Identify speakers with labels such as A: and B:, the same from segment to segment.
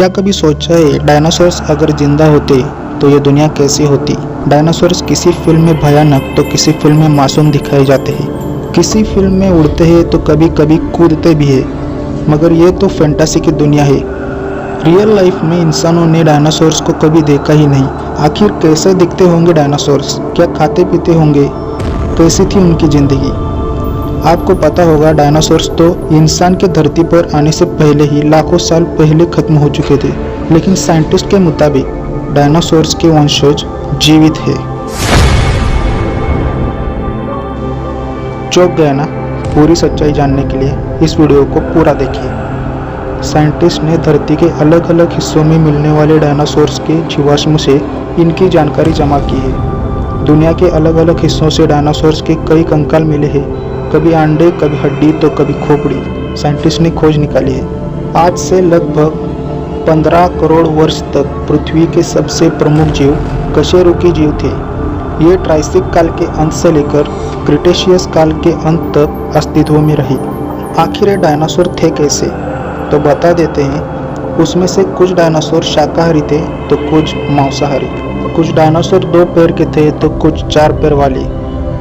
A: क्या कभी सोचा है डायनासोर्स अगर जिंदा होते तो ये दुनिया कैसी होती। डायनासोर्स किसी फिल्म में भयानक तो किसी फिल्म में मासूम दिखाए जाते हैं। किसी फिल्म में उड़ते हैं तो कभी कभी कूदते भी है, मगर ये तो फैंटेसी की दुनिया है। रियल लाइफ में इंसानों ने डायनासोर्स को कभी देखा ही नहीं। आखिर कैसे दिखते होंगे डायनासोर्स, क्या खाते पीते होंगे, कैसी थी उनकी ज़िंदगी। आपको पता होगा डायनासोर्स तो इंसान के धरती पर आने से पहले ही लाखों साल पहले खत्म हो चुके थे, लेकिन साइंटिस्ट के मुताबिक डायनासोर्स के वंशज जीवित है। चौंक गया ना? पूरी सच्चाई जानने के लिए इस वीडियो को पूरा देखिए। साइंटिस्ट ने धरती के अलग अलग हिस्सों में मिलने वाले डायनासोर्स के जीवाश्म से इनकी जानकारी जमा की है। दुनिया के अलग अलग हिस्सों से डायनासोर्स के कई कंकाल मिले हैं, कभी अंडे, कभी हड्डी तो कभी खोपड़ी। साइंटिस्ट ने खोज निकाली है। आज से लगभग 15 करोड़ वर्ष तक पृथ्वी के सबसे प्रमुख जीव कशेरुकी जीव थे। ये ट्राइसिक काल के अंत से लेकर क्रिटेशियस काल के अंत तक अस्तित्व में रही। आखिर ये डायनासोर थे कैसे, तो बता देते हैं। उसमें से कुछ डायनासोर शाकाहारी थे तो कुछ मांसाहारी। कुछ डायनासोर 2 पैर के थे तो कुछ 4 पैर वाले,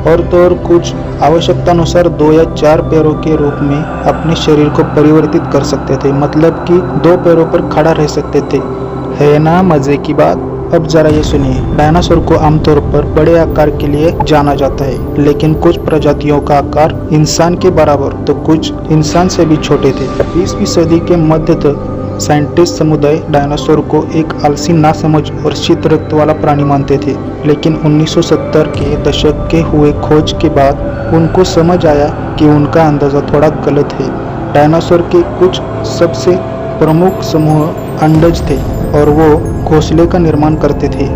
A: और तो और कुछ आवश्यकता अनुसार 2 या 4 पैरों के रूप में अपने शरीर को परिवर्तित कर सकते थे, मतलब कि 2 पैरों पर खड़ा रह सकते थे। है ना मजे की बात? अब जरा ये सुनिए। डायनासोर को आमतौर पर बड़े आकार के लिए जाना जाता है, लेकिन कुछ प्रजातियों का आकार इंसान के बराबर तो कुछ इंसान से भी छोटे थे। 20वीं सदी के मध्य तक साइंटिस्ट समुदाय डायनासोर को एक आलसी, नासमझ और शीत रक्त वाला प्राणी मानते थे, लेकिन 1970 के दशक के हुए खोज के बाद उनको समझ आया कि उनका अंदाजा थोड़ा गलत है। डायनासोर के कुछ सबसे प्रमुख समूह अंडज थे और वो घोंसले का निर्माण करते थे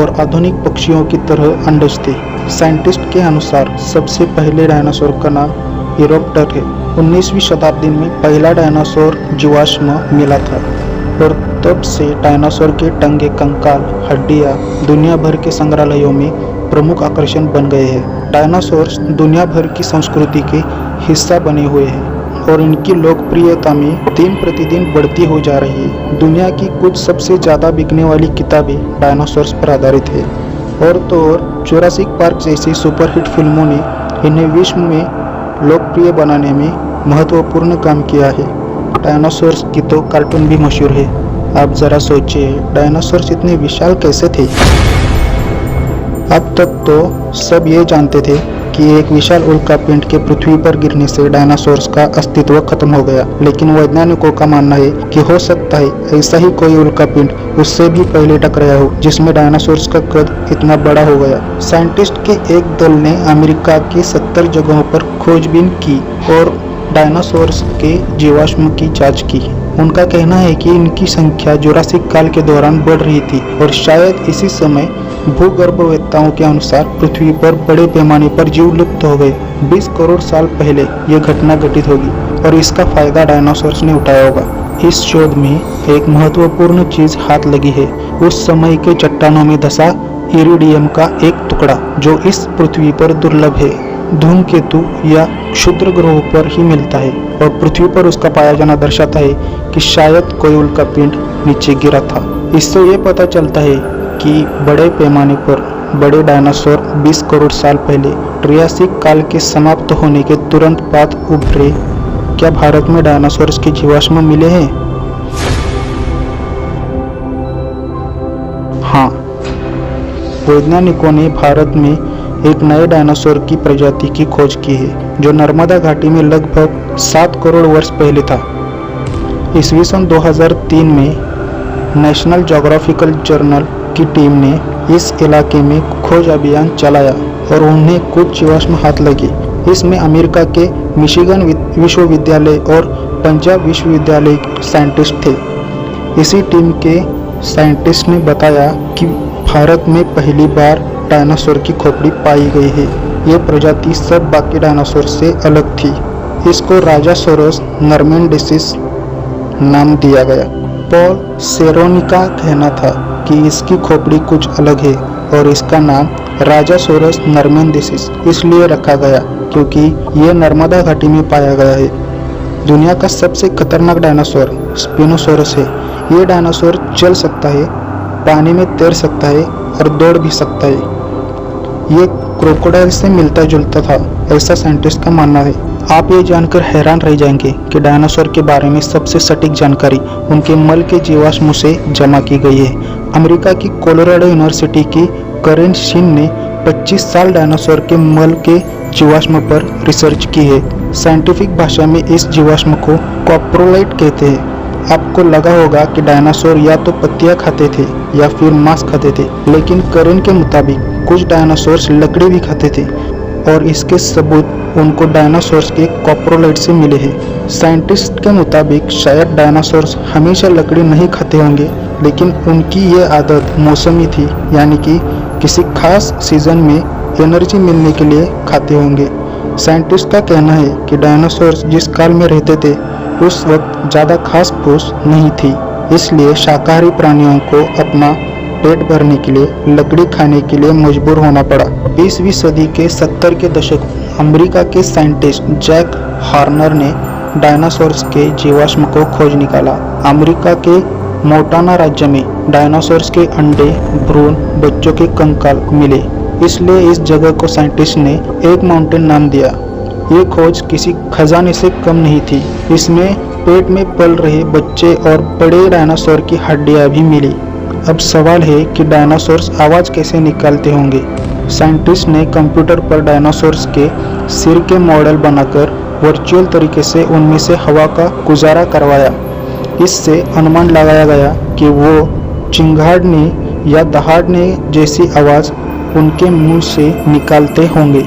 A: और आधुनिक पक्षियों की तरह अंडज थे। साइंटिस्ट के अनुसार सबसे पहले डायनासोर का नाम इरोप्टर है। 19वीं शताब्दी में पहला डायनासोर जीवाश्म मिला था और तब से डायनासोर के टंगे, कंकाल, हड्डियां दुनिया भर के संग्रहालयों में प्रमुख आकर्षण बन गए हैं। डायनासोर्स दुनिया भर की संस्कृति के हिस्सा बने हुए हैं और इनकी लोकप्रियता में दिन प्रतिदिन बढ़ती हो जा रही है। दुनिया की कुछ सबसे ज़्यादा बिकने वाली किताबें डायनासोर्स पर आधारित है, और तो और जुरासिक पार्क जैसी सुपरहिट फिल्मों ने इन्हें विश्व में लोकप्रिय बनाने में महत्वपूर्ण काम किया है। डायनासोर्स की तो कार्टून भी मशहूर है। आप जरा सोचिए, डायनासोर्स इतने विशाल कैसे थे? अब तक तो सब ये जानते थे कि एक विशाल उल्कापिंड के पृथ्वी पर गिरने से डायनासोर्स का अस्तित्व खत्म हो गया, लेकिन वैज्ञानिकों का मानना है कि हो सकता है ऐसा ही कोई उल्कापिंड उससे भी पहले टकराया हो, जिसमें डायनासोर्स का कद इतना बड़ा हो गया। साइंटिस्ट के एक दल ने अमेरिका के 70 जगहों पर खोजबीन की और डायनासोर्स के जीवाश्म की जांच की। उनका कहना है कि इनकी संख्या जुरासिक काल के दौरान बढ़ रही थी और शायद इसी समय भूगर्भवेत्ताओं के अनुसार पृथ्वी पर बड़े पैमाने पर जीव लुप्त हो गए। 20 करोड़ साल पहले यह घटना घटित होगी और इसका फायदा डायनासोर्स ने उठाया होगा। इस शोध में एक महत्वपूर्ण चीज हाथ लगी है। उस समय के चट्टानों में धंसा इरिडियम का एक टुकड़ा, जो इस पृथ्वी पर दुर्लभ है, धूमकेतु या क्षुद्र ग्रहों पर ही मिलता है, और पृथ्वी पर उसका पाया जाना दर्शाता है कि शायद कोई उल्कापिंड नीचे गिरा था। इससे ये पता चलता है कि बड़े पैमाने पर बड़े डायनासोर 20 करोड़ साल पहले ट्रियासिक काल के समाप्त होने के तुरंत बाद उभरे। क्या भारत में डायनासोर्स के जीवाश्म मिले हैं? हाँ, वैज्ञानिकों ने भारत में एक नए डायनासोर की प्रजाति की खोज की है, जो नर्मदा घाटी में लगभग 7 करोड़ वर्ष पहले था। ईस्वी सन 2003 में नेशनल ज्योग्राफिकल जर्नल की टीम ने इस इलाके में खोज अभियान चलाया और उन्हें कुछ जीवाश्म हाथ लगे। इसमें अमेरिका के मिशिगन विश्वविद्यालय और पंजाब विश्वविद्यालय साइंटिस्ट थे। इसी टीम के साइंटिस्ट ने बताया कि भारत में पहली बार डायनासोर की खोपड़ी पाई गई है। ये प्रजाति सब बाकी डायनासोर से अलग थी। इसको राजासोरस नर्मेंडेसिस नाम दिया गया। पॉल सेरोनी का कहना था कि इसकी खोपड़ी कुछ अलग है और इसका नाम राजासोरस नर्मेंडेसिस इसलिए रखा गया क्योंकि ये नर्मदा घाटी में पाया गया है। दुनिया का सबसे खतरनाक डायनासोर स्पिनोसॉरस है। ये डायनासोर चल सकता है, पानी में तैर सकता है और दौड़ भी सकता है। ये क्रोकोडाइल से मिलता जुलता था, ऐसा साइंटिस्ट का मानना है। आप ये जानकर हैरान रह जाएंगे कि डायनासोर के बारे में सबसे सटीक जानकारी उनके मल के जीवाश्मों से जमा की गई है। अमेरिका की कोलोराडो यूनिवर्सिटी की करेन शिन ने 25 साल डायनासोर के मल के जीवाश्म पर रिसर्च की है। साइंटिफिक भाषा में इस जीवाश्म को कॉप्रोलाइट कहते हैं। आपको लगा होगा कि डायनासोर या तो पत्तियां खाते थे या फिर मांस खाते थे, लेकिन करेन के मुताबिक कुछ डायनासोर्स लकड़ी भी खाते थे और इसके सबूत उनको डायनासोर्स के कॉप्रोलाइट से मिले हैं। साइंटिस्ट के मुताबिक शायद डायनासोर्स हमेशा लकड़ी नहीं खाते होंगे, लेकिन उनकी ये आदत मौसमी थी, यानी कि किसी खास सीजन में एनर्जी मिलने के लिए खाते होंगे। साइंटिस्ट का कहना है कि डायनासोर्स जिस काल में रहते थे उस वक्त ज़्यादा खास फूस नहीं थी, इसलिए शाकाहारी प्राणियों को अपना पेट भरने के लिए लकड़ी खाने के लिए मजबूर होना पड़ा। 20वीं सदी के 70 के दशक अमेरिका के साइंटिस्ट जैक हॉर्नर ने डायनासोर्स के जीवाश्म को खोज निकाला। अमेरिका के मोंटाना राज्य में डायनासोर्स के अंडे, भ्रूण, बच्चों के कंकाल मिले, इसलिए इस जगह को साइंटिस्ट ने एग माउंटेन नाम दिया। ये खोज किसी खजाने से कम नहीं थी। इसमें पेट में पल रहे बच्चे और बड़े डायनासोर की हड्डियां भी मिली। अब सवाल है कि डायनासोर्स आवाज़ कैसे निकालते होंगे। साइंटिस्ट ने कंप्यूटर पर डायनासोर्स के सिर के मॉडल बनाकर वर्चुअल तरीके से उनमें से हवा का गुजारा करवाया। इससे अनुमान लगाया गया कि वो चिंगाड़ने या दहाड़ने जैसी आवाज़ उनके मुंह से निकालते होंगे।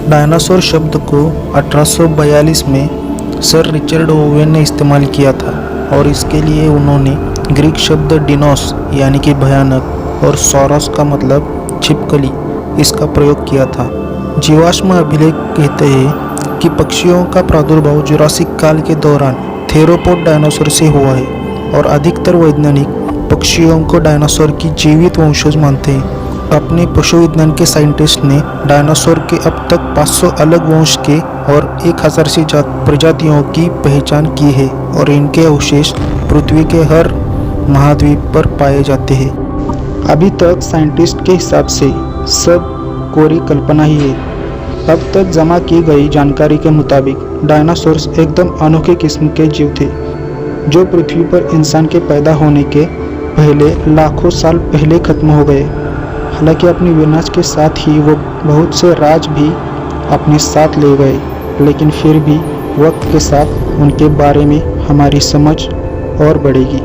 A: डायनासोर शब्द को 1842 में सर रिचर्ड ओवेन ने इस्तेमाल किया था और इसके लिए उन्होंने ग्रीक शब्द डिनोस यानी कि भयानक और सौरस का मतलब छिपकली इसका प्रयोग किया था। जीवाश्म अभिलेख कहते हैं कि पक्षियों का प्रादुर्भाव जुरासिक काल के दौरान थेरोपोड डायनासोर से हुआ है और अधिकतर वैज्ञानिक पक्षियों को डायनासोर की जीवित वंशज मानते हैं। अपने पशु विज्ञान के साइंटिस्ट ने डायनासोर के अब तक 500 अलग वंश के और 1000 से ज्यादा प्रजातियों की पहचान की है और इनके अवशेष पृथ्वी के हर महाद्वीप पर पाए जाते हैं। अभी तक साइंटिस्ट के हिसाब से सब कोरी कल्पना ही है। अब तक जमा की गई जानकारी के मुताबिक डायनासोर्स एकदम अनोखे किस्म के जीव थे, जो पृथ्वी पर इंसान के पैदा होने के पहले लाखों साल पहले खत्म हो गए। हालांकि अपनी विनाश के साथ ही वो बहुत से राज भी अपने साथ ले गए, लेकिन फिर भी वक्त के साथ उनके बारे में हमारी समझ और बढ़ेगी।